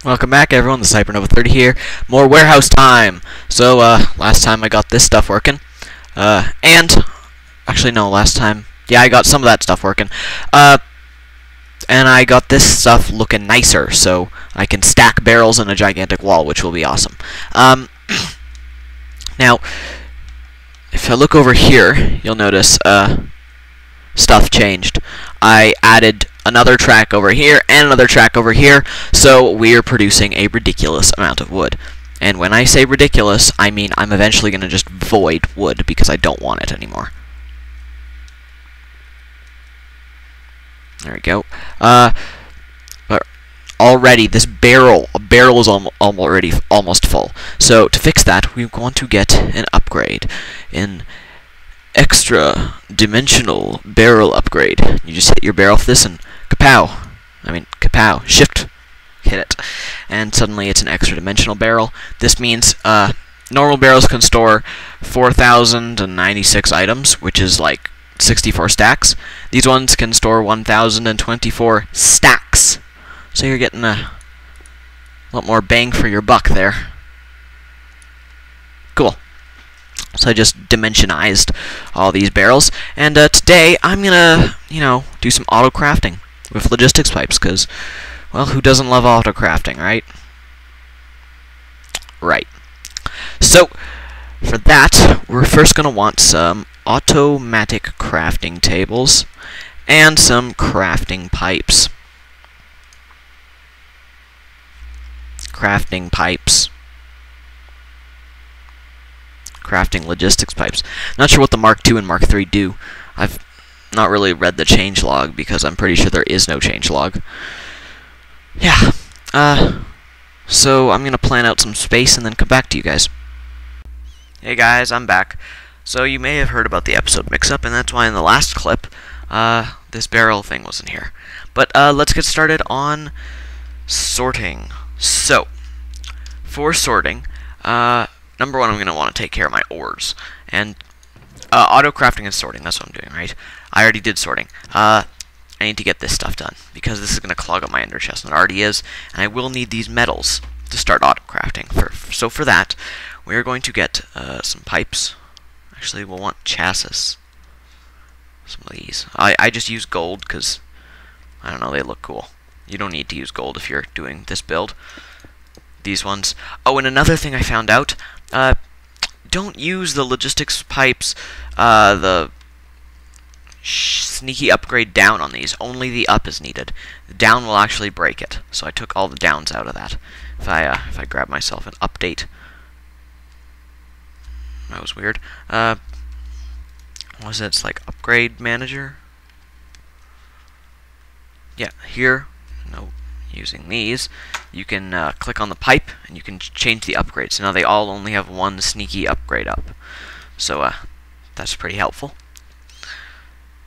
Welcome back, everyone. The Cybernova30 here. More warehouse time. So, last time I got this stuff working. And actually, no, last time, yeah, I got some of that stuff working. And I got this stuff looking nicer, so I can stack barrels in a gigantic wall, which will be awesome. Now, if I look over here, you'll notice stuff changed. I added another track over here and another track over here, so we're producing a ridiculous amount of wood. And when I say ridiculous, I mean I'm eventually going to just void wood because I don't want it anymore. There we go. But already this barrel is already almost full. So to fix that, we want to get an upgrade, an extra dimensional barrel upgrade. You just hit your barrel with this and kapow, shift, hit it, and suddenly it's an extra dimensional barrel. This means normal barrels can store 4,096 items, which is like 64 stacks. These ones can store 1,024 stacks. So you're getting a lot more bang for your buck there. Cool. So I just dimensionized all these barrels, and today I'm gonna, do some auto crafting with logistics pipes, because, well, who doesn't love auto crafting, right? Right. So for that, we're first gonna want some automatic crafting tables and some crafting pipes. Crafting logistics pipes. Not sure what the Mark II and Mark III do. I've not really read the changelog because I'm pretty sure there is no changelog. Yeah. So I'm gonna plan out some space and then come back to you guys. Hey guys, I'm back. So you may have heard about the episode mix-up, and that's why in the last clip, this barrel thing wasn't here. But let's get started on sorting. So, for sorting, number one, I'm going to want to take care of my ores. And auto crafting and sorting, that's what I'm doing, right? I already did sorting. I need to get this stuff done, because this is going to clog up my ender chest, and it already is, and I will need these metals to start auto crafting. So for that, we're going to get some pipes. Actually, we'll want chassis. Some of these. I just use gold, because, I don't know, they look cool. You don't need to use gold if you're doing this build. These ones. Oh, and another thing I found out, don't use the logistics pipes, the sneaky upgrade down on these. Only the up is needed. The down will actually break it. So I took all the downs out of that. If I grab myself an update. That was weird. What was it? It's like upgrade manager. Yeah, here. No, using these, you can click on the pipe and you can change the upgrades. So now they all only have one sneaky upgrade up. So that's pretty helpful.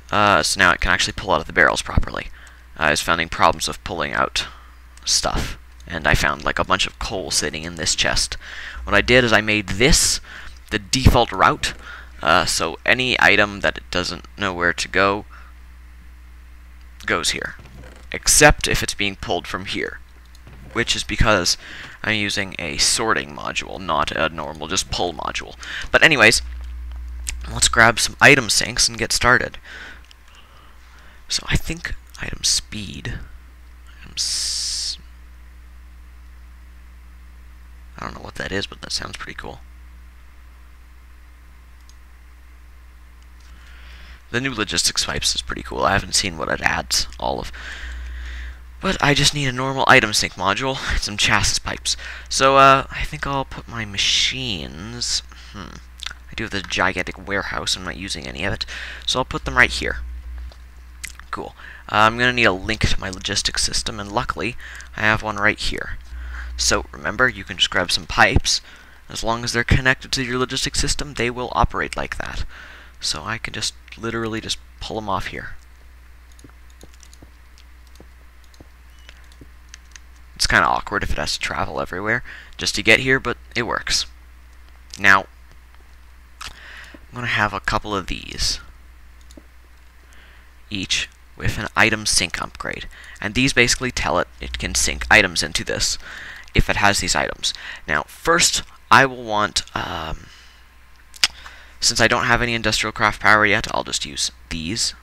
So now it can actually pull out of the barrels properly. I was finding problems with pulling out stuff, and I found like a bunch of coal sitting in this chest. What I did is I made this the default route, so any item that it doesn't know where to go goes here, except if it's being pulled from here, which is because I'm using a sorting module, not a normal just pull module. But anyways, let's grab some item sinks and get started. So I think item speed, I don't know what that is, but that sounds pretty cool. The new logistics pipes is pretty cool. I haven't seen what it adds all of. But I just need a normal item sync module and some chassis pipes. So I think I'll put my machines. I do have this gigantic warehouse. I'm not using any of it. So I'll put them right here. Cool. I'm going to need a link to my logistics system, and luckily I have one right here. So remember, you can just grab some pipes. As long as they're connected to your logistics system, they will operate like that. So I can just literally just pull them off here. It's kind of awkward if it has to travel everywhere just to get here, but it works. Now, I'm going to have a couple of these. Each with an item sync upgrade. And these basically tell it can sync items into this if it has these items. Now, first, I will want, since I don't have any industrial craft power yet, I'll just use these,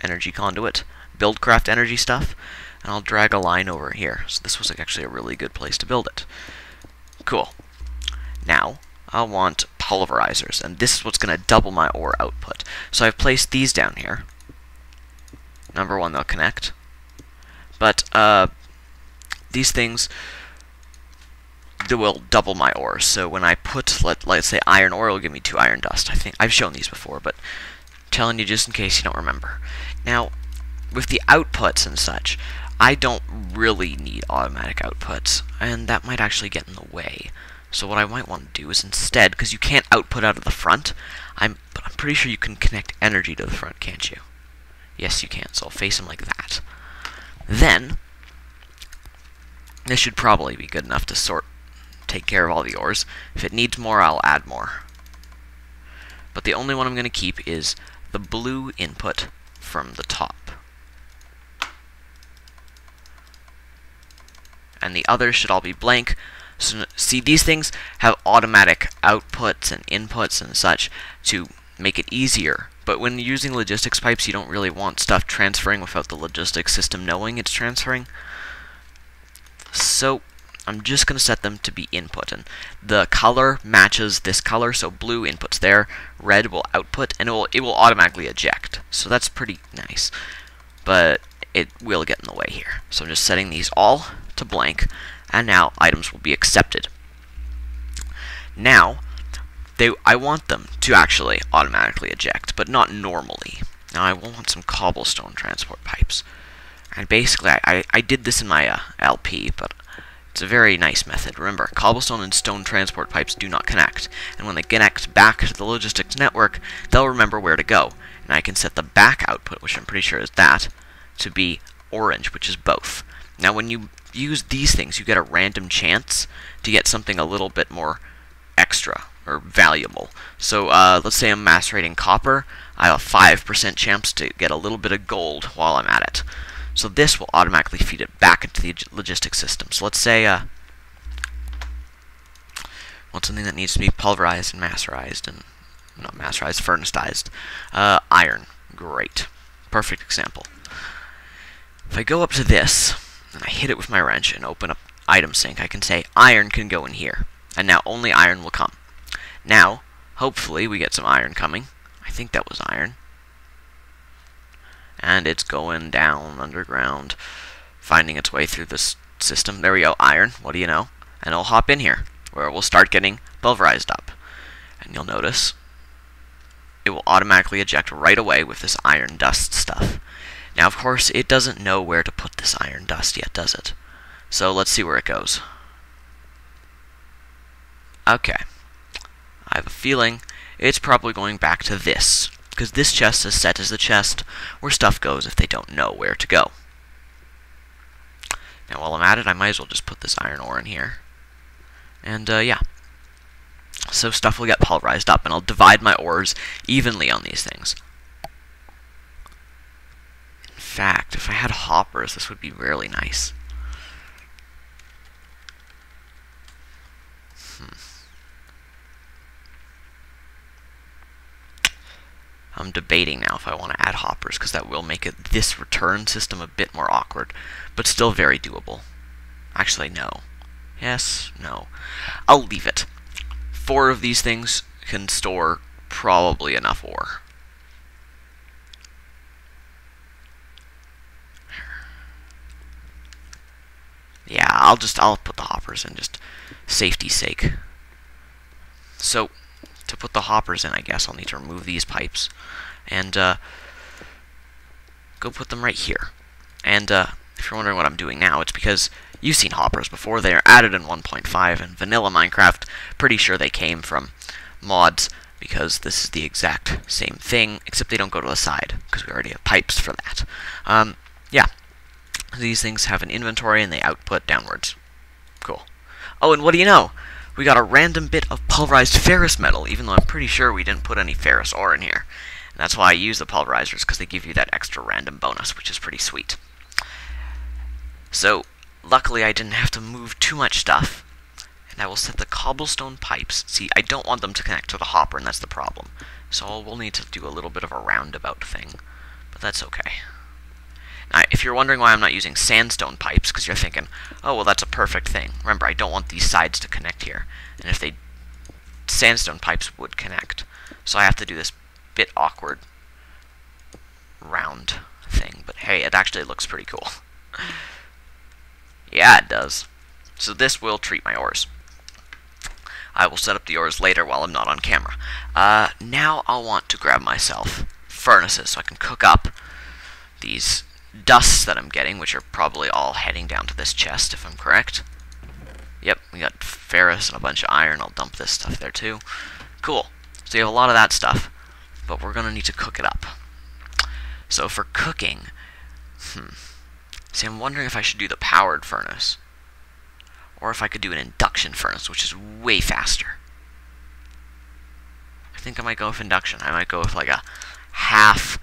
energy conduit, build craft energy stuff, and I'll drag a line over here. So this was actually a really good place to build it. Cool. Now, I'll want pulverizers, and this is what's going to double my ore output. So I've placed these down here. Number one, they'll connect. But these things, they will double my ore. So when I put, let's say, iron ore, will give me 2 iron dust. I think I've shown these before, but I'm telling you just in case you don't remember. Now, with the outputs and such, I don't really need automatic outputs, and that might actually get in the way. So what I might want to do is instead, because you can't output out of the front, but I'm pretty sure you can connect energy to the front, can't you? Yes, you can, so I'll face them like that. Then, this should probably be good enough to take care of all the ores. If it needs more, I'll add more. But the only one I'm going to keep is the blue input from the top. And the others should all be blank. So, see, these things have automatic outputs and inputs and such to make it easier. But when you're using logistics pipes, you don't really want stuff transferring without the logistics system knowing it's transferring. So I'm just going to set them to be input. And the color matches this color, so blue inputs there, red will output, and it will automatically eject. So that's pretty nice. But it will get in the way here. So I'm just setting these all to blank, and now items will be accepted. Now, I want them to actually automatically eject, but not normally. Now I will want some cobblestone transport pipes. And basically, I did this in my LP, but it's a very nice method. Remember, cobblestone and stone transport pipes do not connect, and when they connect back to the logistics network, they'll remember where to go. And I can set the back output, which I'm pretty sure is that, to be orange, which is both. Now when you use these things, you get a random chance to get something a little bit more extra, or valuable. So let's say I'm macerating copper, I have a 5% chance to get a little bit of gold while I'm at it. So this will automatically feed it back into the logistics system. So let's say want something that needs to be pulverized and macerized, and not macerized, furnaceized. Iron. Great. Perfect example. If I go up to this, and I hit it with my wrench and open up item sync, I can say iron can go in here. And now only iron will come. Now, hopefully we get some iron coming. I think that was iron. And it's going down underground, finding its way through this system. There we go, iron, what do you know? And it'll hop in here, where it will start getting pulverized up. And you'll notice it will automatically eject right away with this iron dust stuff. Now, of course, it doesn't know where to put this iron dust yet, does it? So let's see where it goes. Okay. I have a feeling it's probably going back to this, because this chest is set as the chest where stuff goes if they don't know where to go. Now, while I'm at it, I might as well just put this iron ore in here. And, yeah. So stuff will get pulverized up, and I'll divide my ores evenly on these things. In fact, if I had hoppers, this would be really nice. I'm debating now if I want to add hoppers, because that will make this return system a bit more awkward, but still very doable. Actually, no. Yes, no. I'll leave it. 4 of these things can store probably enough ore. Yeah, I'll put the hoppers in, just safety's sake. So, to put the hoppers in, I guess I'll need to remove these pipes and go put them right here. And if you're wondering what I'm doing now, it's because you've seen hoppers before. They are added in 1.5 and vanilla Minecraft. Pretty sure they came from mods, because this is the exact same thing, except they don't go to the side, because we already have pipes for that. Yeah. These things have an inventory and they output downwards. Cool. Oh, and what do you know? We got a random bit of pulverized ferrous metal, even though I'm pretty sure we didn't put any ferrous ore in here. And that's why I use the pulverizers, because they give you that extra random bonus, which is pretty sweet. So, luckily I didn't have to move too much stuff. And I will set the cobblestone pipes. See, I don't want them to connect to the hopper, and that's the problem. So we'll need to do a little bit of a roundabout thing. But that's okay. Now, if you're wondering why I'm not using sandstone pipes, because you're thinking, oh, well, that's a perfect thing. Remember, I don't want these sides to connect here. And if they... sandstone pipes would connect. So I have to do this bit awkward round thing. But hey, it actually looks pretty cool. Yeah, it does. So this will treat my ores. I will set up the ores later while I'm not on camera. Now I'll want to grab myself furnaces so I can cook up these dusts that I'm getting, which are probably all heading down to this chest, if I'm correct. Yep, we got ferrous and a bunch of iron. I'll dump this stuff there too. Cool. So you have a lot of that stuff, but we're going to need to cook it up. So for cooking, see, I'm wondering if I should do the powered furnace, or if I could do an induction furnace, which is way faster. I think I might go with induction. I might go with like a half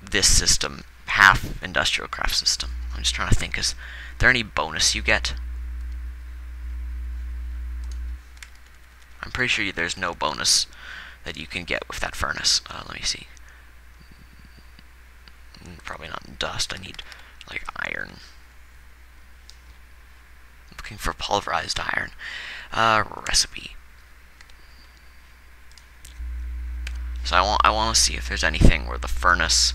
this system, half industrial craft system. I'm just trying to think, is there any bonus you get? I'm pretty sure there's no bonus that you can get with that furnace. Let me see. Probably not dust. I need, like, iron. I'm looking for pulverized iron. Recipe. So I want to see if there's anything where the furnace,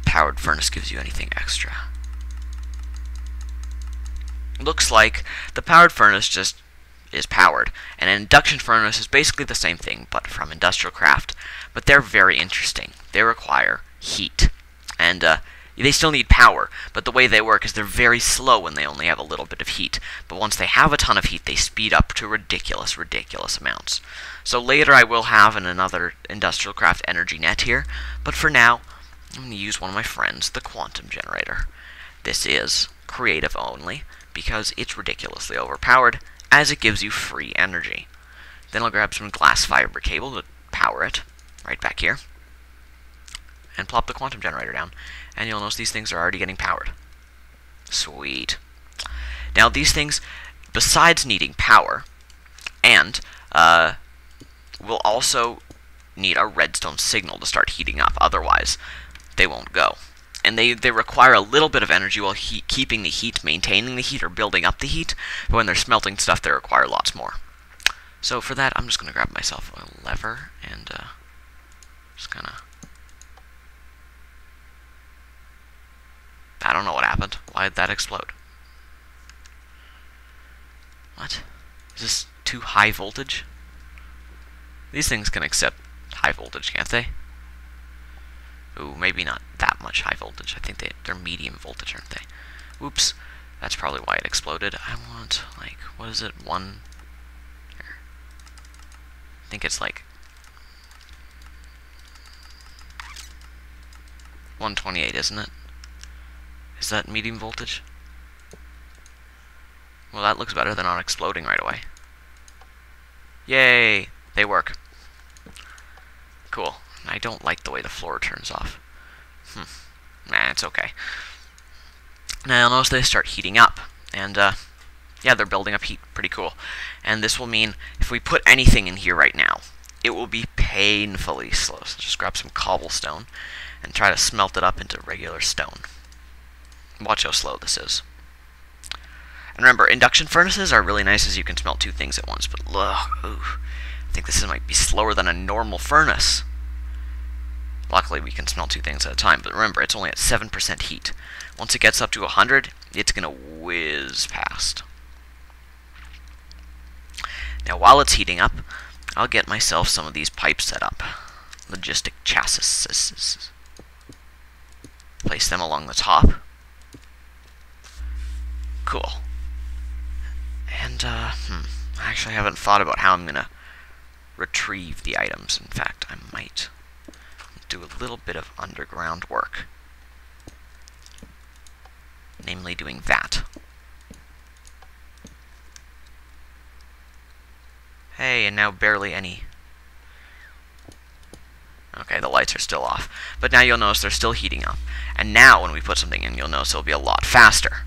powered furnace, gives you anything extra. Looks like the powered furnace just is powered, and an induction furnace is basically the same thing, but from industrial craft. But they're very interesting. They require heat, and they still need power, but the way they work is they're very slow when they only have a little bit of heat. But once they have a ton of heat, they speed up to ridiculous amounts. So later I will have another industrial craft energy net here, but for now, I'm going to use one of my friends, the quantum generator. This is creative only, because it's ridiculously overpowered, as it gives you free energy. Then I'll grab some glass fiber cable to power it, right back here, and plop the quantum generator down, and you'll notice these things are already getting powered. Sweet. Now these things, besides needing power, and will also need a redstone signal to start heating up, otherwise they won't go. And they require a little bit of energy while keeping the heat, maintaining the heat, or building up the heat, but when they're smelting stuff, they require lots more. So for that, I'm just going to grab myself a lever, and just kind of... I don't know what happened. Why did that explode? What? Is this too high voltage? These things can accept high voltage, can't they? Ooh, maybe not that much high voltage. I think they're medium voltage, aren't they? Oops. That's probably why it exploded. I want, like, what is it? Here. I think it's like 128, isn't it? Is that medium voltage? Well, that looks better than not exploding right away. Yay! They work. Cool. I don't like the way the floor turns off. Nah, it's okay. Now you'll notice they start heating up. And, yeah, they're building up heat. Pretty cool. And this will mean if we put anything in here right now, it will be painfully slow. So just grab some cobblestone and try to smelt it up into regular stone. Watch how slow this is. And remember, induction furnaces are really nice as you can smelt two things at once, but ugh, I think this might be slower than a normal furnace. Luckily, we can smelt two things at a time, but remember, it's only at 7% heat. Once it gets up to 100, it's going to whiz past. Now, while it's heating up, I'll get myself some of these pipes set up. Logistic chassis. Place them along the top. Cool. And, I actually haven't thought about how I'm going to retrieve the items. In fact, I might do a little bit of underground work. Namely, doing that. Hey, and now barely any. Okay. Okay, the lights are still off. But now you'll notice they're still heating up. And now when we put something in, you'll notice it'll be a lot faster.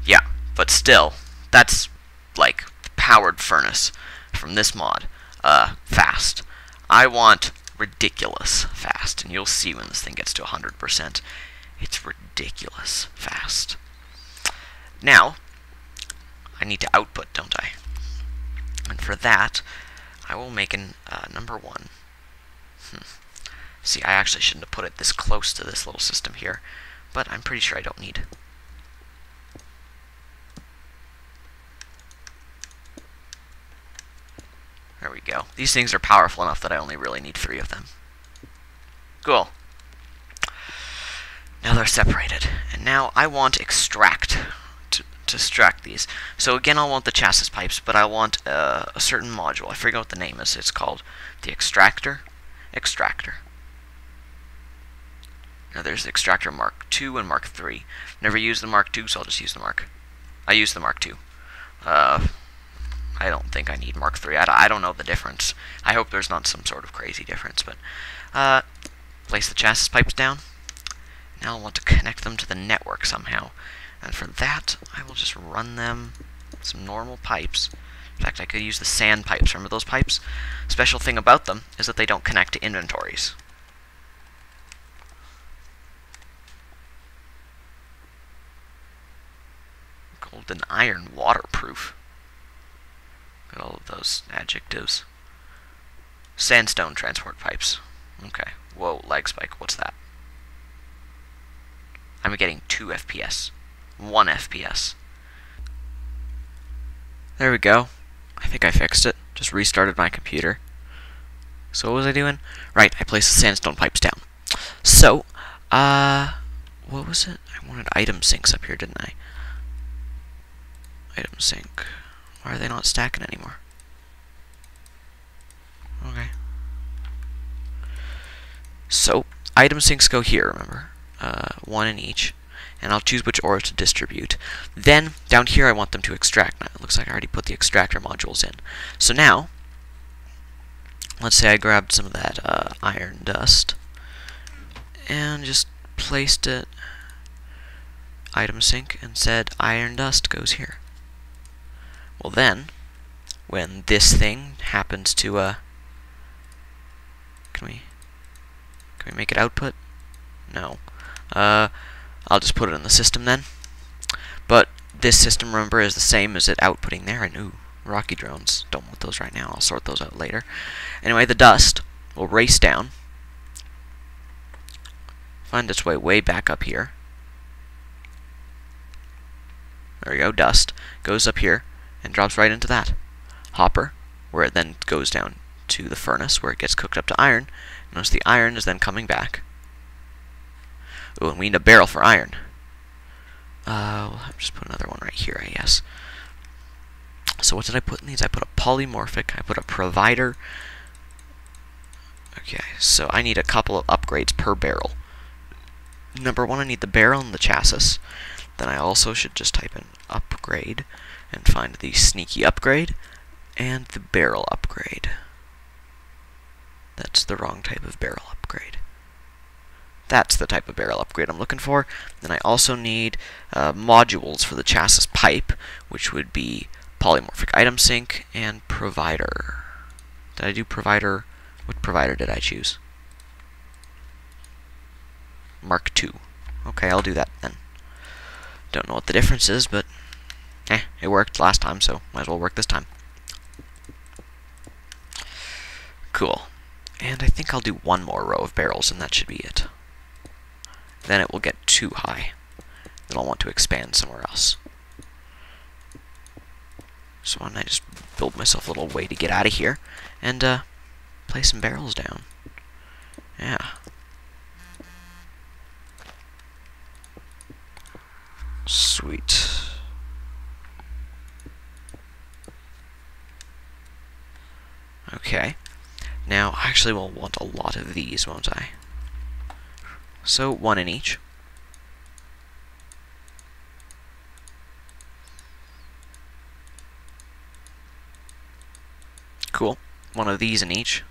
Yeah, but still, that's like powered furnace from this mod. Fast. I want ridiculous fast, and you'll see when this thing gets to 100%. It's ridiculous fast. Now, I need to output, don't I? And for that, I will make an number 1. See, I actually shouldn't have put it this close to this little system here, but I'm pretty sure I don't need. There we go. These things are powerful enough that I only really need 3 of them. Cool. Now they're separated. And now I want extract to extract these. So again, I'll want the chassis pipes, but I want a certain module. I forget what the name is. It's called the extractor. Extractor. Now there's the extractor Mark II and Mark III. Never used the Mark II, so I'll just use the Mark. I use the Mark II. I don't think I need Mark III. I don't know the difference. I hope there's not some sort of crazy difference, but place the chassis pipes down. Now I want to connect them to the network somehow. And for that, I will just run them some normal pipes. In fact, I could use the sand pipes. Remember those pipes? Special thing about them is that they don't connect to inventories. Gold and iron waterproof. Got all of those adjectives. Sandstone transport pipes. Okay. Whoa, lag spike. What's that? I'm getting 2 FPS. 1 FPS. There we go. I think I fixed it. Just restarted my computer. So what was I doing? Right, I placed the sandstone pipes down. So, what was it? I wanted item sinks up here, didn't I? Item sink. Why are they not stacking anymore? Okay. So, item sinks go here, remember? 1 in each. And I'll choose which ores to distribute. Then, down here I want them to extract. Now, it looks like I already put the extractor modules in. So now, let's say I grabbed some of that iron dust and just placed it item sink and said iron dust goes here. Well then, when this thing happens to can we make it output? No. I'll just put it in the system then. But this system, remember, is the same as it outputting there. And ooh, rocky drones. Don't want those right now. I'll sort those out later. Anyway, the dust will race down, find its way back up here. There we go. Dust goes up here and drops right into that hopper, where it then goes down to the furnace where it gets cooked up to iron. Notice the iron is then coming back. Ooh, and we need a barrel for iron. We'll have to just put another one right here, I guess. So what did I put in these? I put a polymorphic, I put a provider. Okay, so I need a couple of upgrades per barrel. Number 1, I need the barrel and the chassis. Then I also should just type in upgrade and find the sneaky upgrade and the barrel upgrade. That's the wrong type of barrel upgrade. That's the type of barrel upgrade I'm looking for. Then I also need modules for the chassis pipe, which would be polymorphic item sink and provider. Did I do provider? What provider did I choose? Mark II. Okay, I'll do that then. Don't know what the difference is, but it worked last time, so might as well work this time. Cool. And I think I'll do 1 more row of barrels, and that should be it. Then it will get too high. Then I'll want to expand somewhere else. So why don't I just build myself a little way to get out of here and place some barrels down. Yeah. Sweet. Okay. Now, actually, we'll want a lot of these, won't I? So, 1 in each. Cool. 1 of these in each.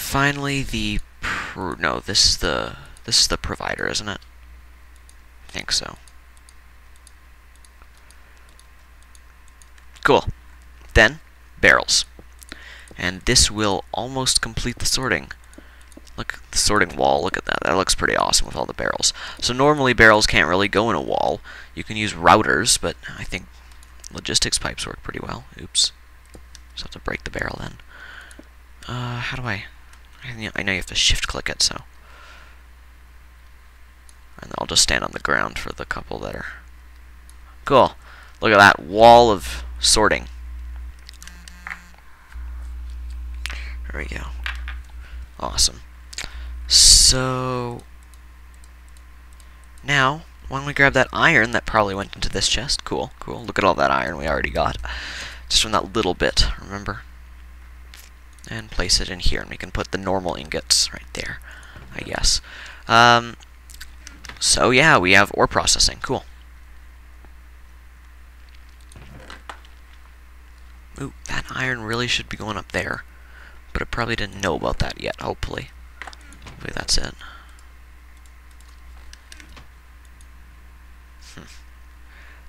finally, no, this is the provider, isn't it? I think so. Cool. Then, barrels. And this will almost complete the sorting. Look at the sorting wall, look at that. That looks pretty awesome with all the barrels. So normally barrels can't really go in a wall. You can use routers, but I think logistics pipes work pretty well. Oops. Just have to break the barrel then. How do I know you have to shift click it, so. And I'll just stand on the ground for the couple that are. Cool. Look at that wall of sorting. There we go. Awesome. So now, why don't we grab that iron that probably went into this chest? Cool, cool. Look at all that iron we already got. Just from that little bit, remember? And place it in here, and we can put the normal ingots right there, I guess. So yeah, we have ore processing. Cool. Ooh, that iron really should be going up there. But it probably didn't know about that yet, hopefully. Hopefully that's it.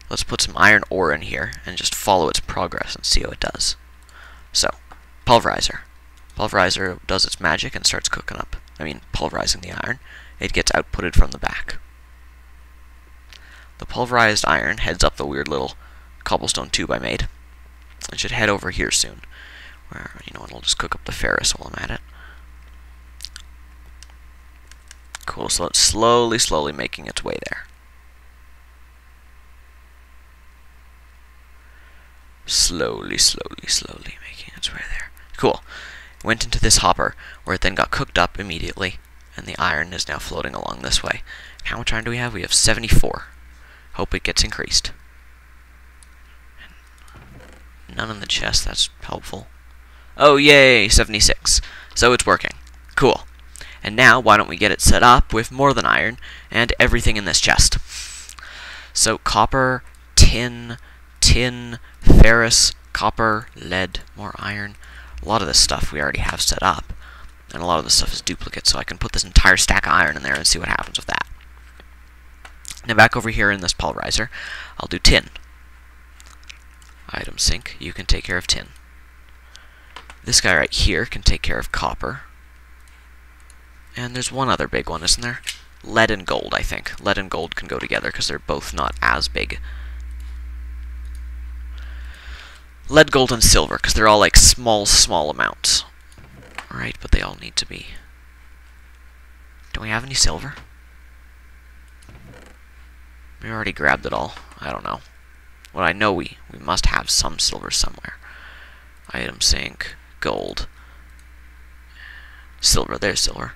Let's put some iron ore in here and just follow its progress and see how it does. So, pulverizer. Pulverizer does its magic and starts cooking up. Pulverizing the iron. It gets outputted from the back. The pulverized iron heads up the weird little cobblestone tube I made. It should head over here soon. Where, it'll just cook up the ferrous while I'm at it. Cool, so it's slowly making its way there. Slowly making its way there. Cool. Went into this hopper, where it then got cooked up immediately, and the iron is now floating along this way. How much iron do we have? We have 74. Hope it gets increased. None in the chest, that's helpful. Oh, yay, 76. So it's working. Cool. And now, why don't we get it set up with more than iron and everything in this chest? So, copper, tin, ferrous, copper, lead, more iron. A lot of this stuff we already have set up. And a lot of this stuff is duplicate, so I can put this entire stack of iron in there and see what happens with that. Now, back over here in this pulverizer, I'll do tin. Item sync, you can take care of tin. This guy right here can take care of copper. And there's one other big one, isn't there? Lead and gold, I think. Lead and gold can go together because they're both not as big. Lead, gold, and silver, because they're all like small amounts. Alright, but they all need to be. Do we have any silver? We already grabbed it all. I don't know. Well, I know we must have some silver somewhere. Item sync, gold, silver. There's silver.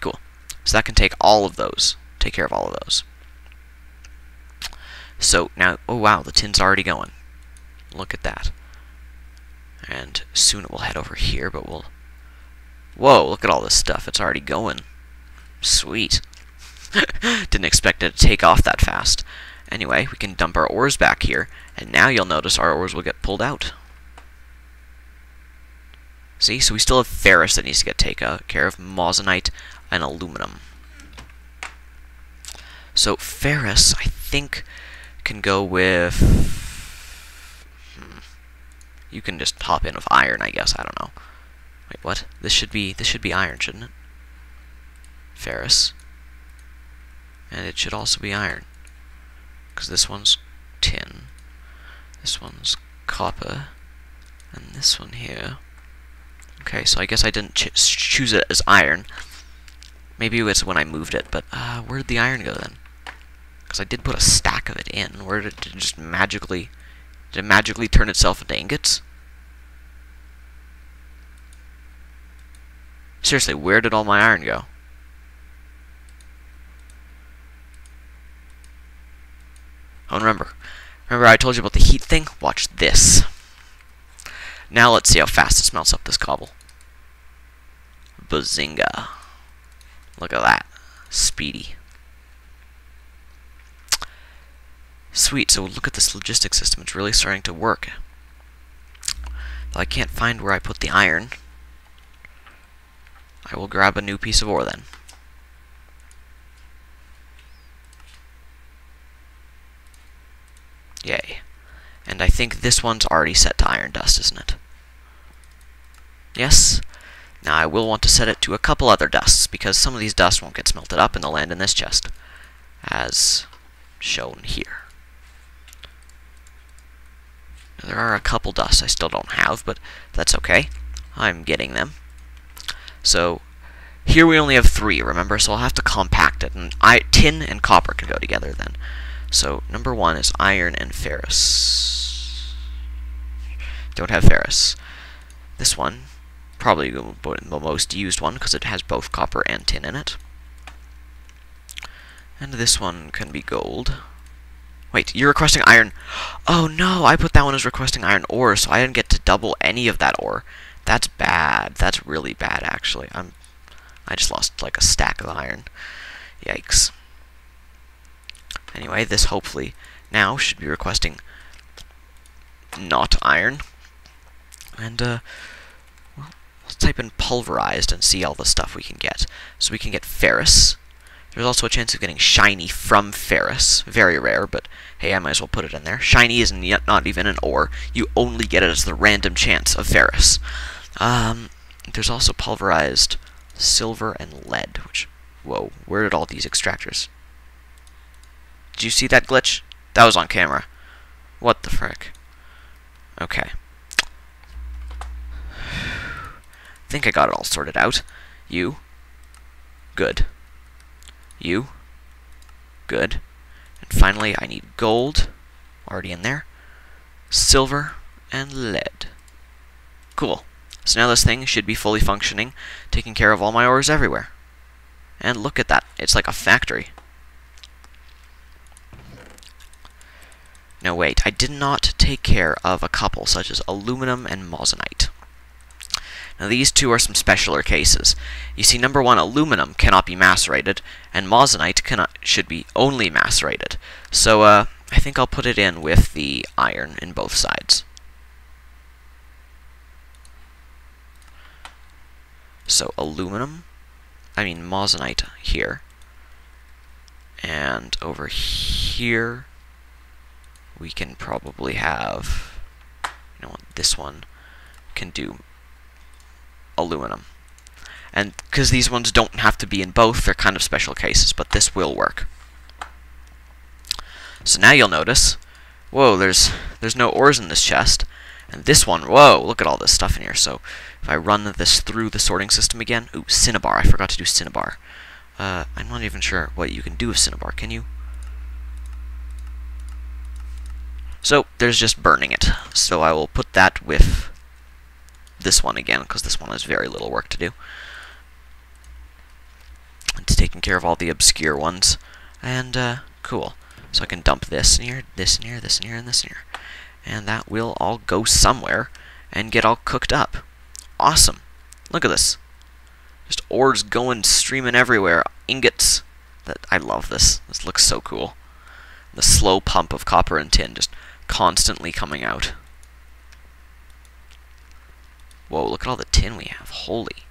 Cool. So that can take all of those. Take care of all of those. So now, oh wow, the tin's already going. Look at that. And soon it will head over here, but we'll... Whoa, look at all this stuff. It's already going. Sweet. Didn't expect it to take off that fast. Anyway, we can dump our ores back here, and now you'll notice our ores will get pulled out. See, so we still have ferrous that needs to get taken care of, moissanite, and aluminum. So ferrous, I think, can go with... You can just hop in with iron, I guess. I don't know. Wait, what? This should be iron, shouldn't it? Ferrous. And it should also be iron. Because this one's tin. This one's copper. And this one here. Okay, so I guess I didn't choose it as iron. Maybe it was when I moved it, but where did the iron go then? Because I did put a stack of it in. Where did it just magically... Did it magically turn itself into ingots? Seriously, where did all my iron go? Oh, and remember I told you about the heat thing? Watch this. Now let's see how fast it smelts up this cobble. Bazinga. Look at that. Speedy. Sweet, so look at this logistic system. It's really starting to work. Though I can't find where I put the iron. I will grab a new piece of ore then. Yay. And I think this one's already set to iron dust, isn't it? Yes. Now I will want to set it to a couple other dusts, because some of these dusts won't get smelted up and they'll land in this chest, as shown here. Now, there are a couple dusts I still don't have, but that's okay. I'm getting them. So, here we only have 3, remember? So I'll have to compact it, and tin and copper can go together then. So, number 1 is iron and ferrous. Don't have ferrous. This one, probably the most used one, because it has both copper and tin in it. And this one can be gold. Wait, you're requesting iron. Oh no, I put that one as requesting iron ore, so I didn't get to double any of that ore. That's bad. That's really bad, actually. I just lost like a stack of iron. Yikes. Anyway, this hopefully now should be requesting not iron. And, well, let's type in pulverized and see all the stuff we can get. So we can get ferrous. There's also a chance of getting shiny from ferrous. Very rare, but hey, I might as well put it in there. Shiny is not even an ore. You only get it as the random chance of ferrous. There's also pulverized silver and lead, which, whoa, where did all these extractors? Did you see that glitch? That was on camera. What the frick? Okay. I think I got it all sorted out. You. Good. You. Good. And finally, I need gold. Already in there. Silver and lead. Cool. So now this thing should be fully functioning, taking care of all my ores everywhere. And look at that. It's like a factory. No, wait. I did not take care of a couple, such as aluminum and moissanite. Now, these two are some specialer cases. You see, number 1, aluminum cannot be macerated, and moissanite should be only macerated. So, I think I'll put it in with the iron in both sides. So, moissanite here. And over here, we can probably have, you know what, this one can do aluminum. And because these ones don't have to be in both, they're kind of special cases, but this will work. So now you'll notice, whoa, there's no ores in this chest. And this one, whoa, look at all this stuff in here. So if I run this through the sorting system again, ooh, cinnabar, I forgot to do cinnabar. I'm not even sure what you can do with cinnabar, can you? So there's just burning it. So I will put that with this one again, because this one has very little work to do. It's taking care of all the obscure ones. And, cool. So I can dump this in here, this in here, this in here, and this in here. And that will all go somewhere and get all cooked up. Awesome. Look at this. Just ores going, streaming everywhere. Ingots. I love this. This looks so cool. The slow pump of copper and tin just constantly coming out. Whoa, look at all the tin we have. Holy.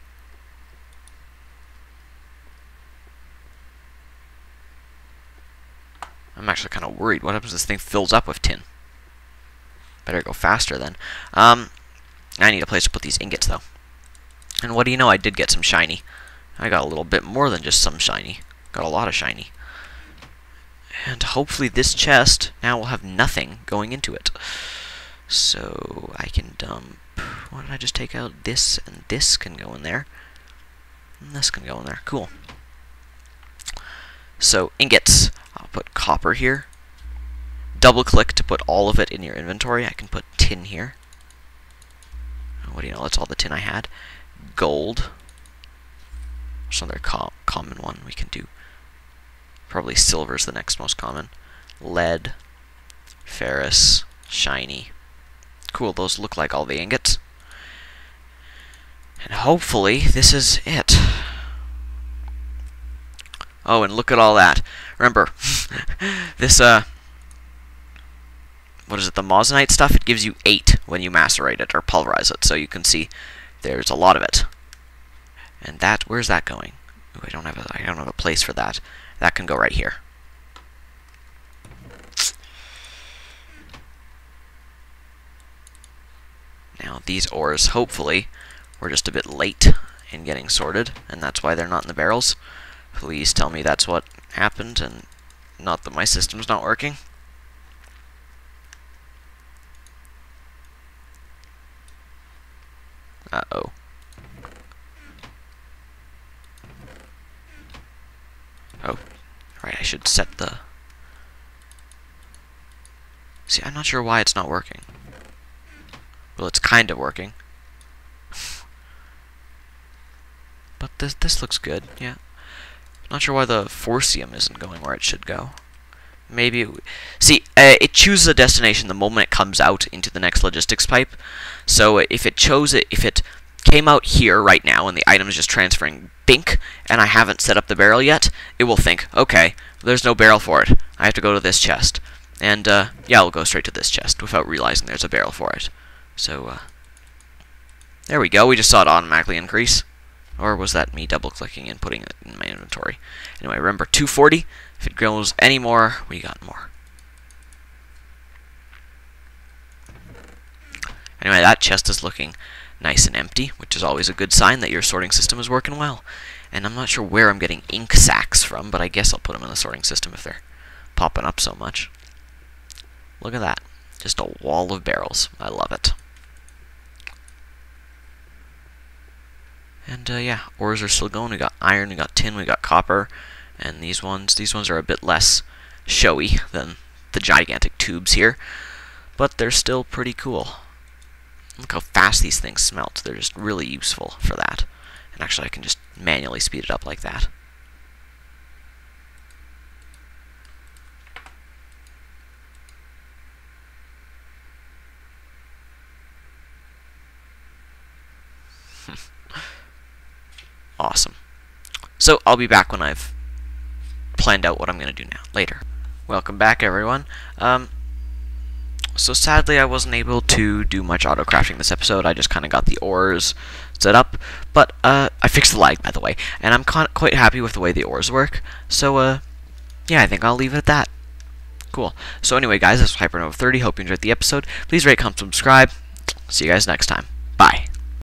I'm actually kind of worried. What happens if this thing fills up with tin? Better go faster then. I need a place to put these ingots, though. And what do you know? I did get some shiny. I got a little bit more than just some shiny. Got a lot of shiny. And hopefully this chest now will have nothing going into it. So I can dump... What did I just take out? This and this can go in there. And this can go in there. Cool. So, ingots. I'll put copper here. Double-click to put all of it in your inventory. I can put tin here. What do you know? That's all the tin I had. Gold. There's another common one we can do. Probably silver is the next most common. Lead. Ferrous. Shiny. Cool, those look like all the ingots. And hopefully, this is it. Oh, and look at all that. Remember, this, what is it, the moissanite stuff? It gives you 8 when you macerate it, or pulverize it, so you can see there's a lot of it. And that, where's that going? Ooh, I don't have a place for that. That can go right here. Now these ores, hopefully, were just a bit late in getting sorted, and that's why they're not in the barrels. Please tell me that's what happened, and not that my system's not working. Uh-oh. Oh, right, I should set the... See, I'm not sure why it's not working. Well, it's kind of working. But this looks good, yeah. Not sure why the Forcium isn't going where it should go. Maybe... See, it chooses a destination the moment it comes out into the next logistics pipe. So if it chose it, if it came out here right now and the item is just transferring bink, and I haven't set up the barrel yet, it will think, okay, there's no barrel for it. I have to go to this chest. And, yeah, I'll go straight to this chest without realizing there's a barrel for it. So, there we go. We just saw it automatically increase. Or was that me double-clicking and putting it in my inventory? Anyway, remember, 240. If it grows any more, we got more. Anyway, that chest is looking nice and empty, which is always a good sign that your sorting system is working well. And I'm not sure where I'm getting ink sacks from, but I guess I'll put them in the sorting system if they're popping up so much. Look at that. Just a wall of barrels. I love it. And, yeah, ores are still going. We got iron, we got tin, we got copper. And these ones are a bit less showy than the gigantic tubes here. But they're still pretty cool. Look how fast these things smelt. They're just really useful for that. And actually, I can just manually speed it up like that. Awesome. So, I'll be back when I've planned out what I'm going to do now, later. Welcome back, everyone. So sadly, I wasn't able to do much auto-crafting this episode. I just kind of got the ores set up. But, I fixed the lag, by the way. And I'm quite happy with the way the ores work. So, yeah, I think I'll leave it at that. Cool. So anyway, guys, this was HyperNova30. Hope you enjoyed the episode. Please rate, comment, subscribe. See you guys next time. Bye.